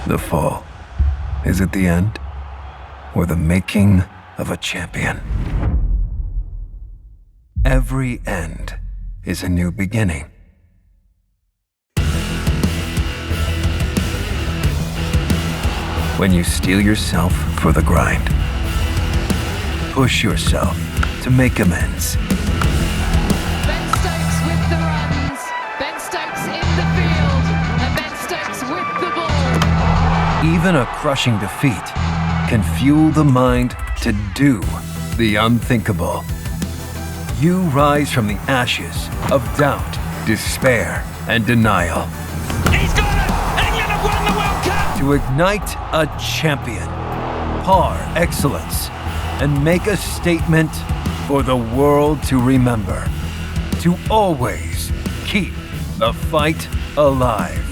The fall. Is it the end? Or the making of a champion? Every end is a new beginning. When you steel yourself for the grind, push yourself to make amends. Ben Stokes with the runs, Ben Stokes in the field, and Ben Stokes with the ball. Even a crushing defeat can fuel the mind to do the unthinkable. You rise from the ashes of doubt, despair, and denial. He's got it! England have won the World Cup! To ignite a champion, par excellence, and make a statement for the world to remember. To always keep the fight alive.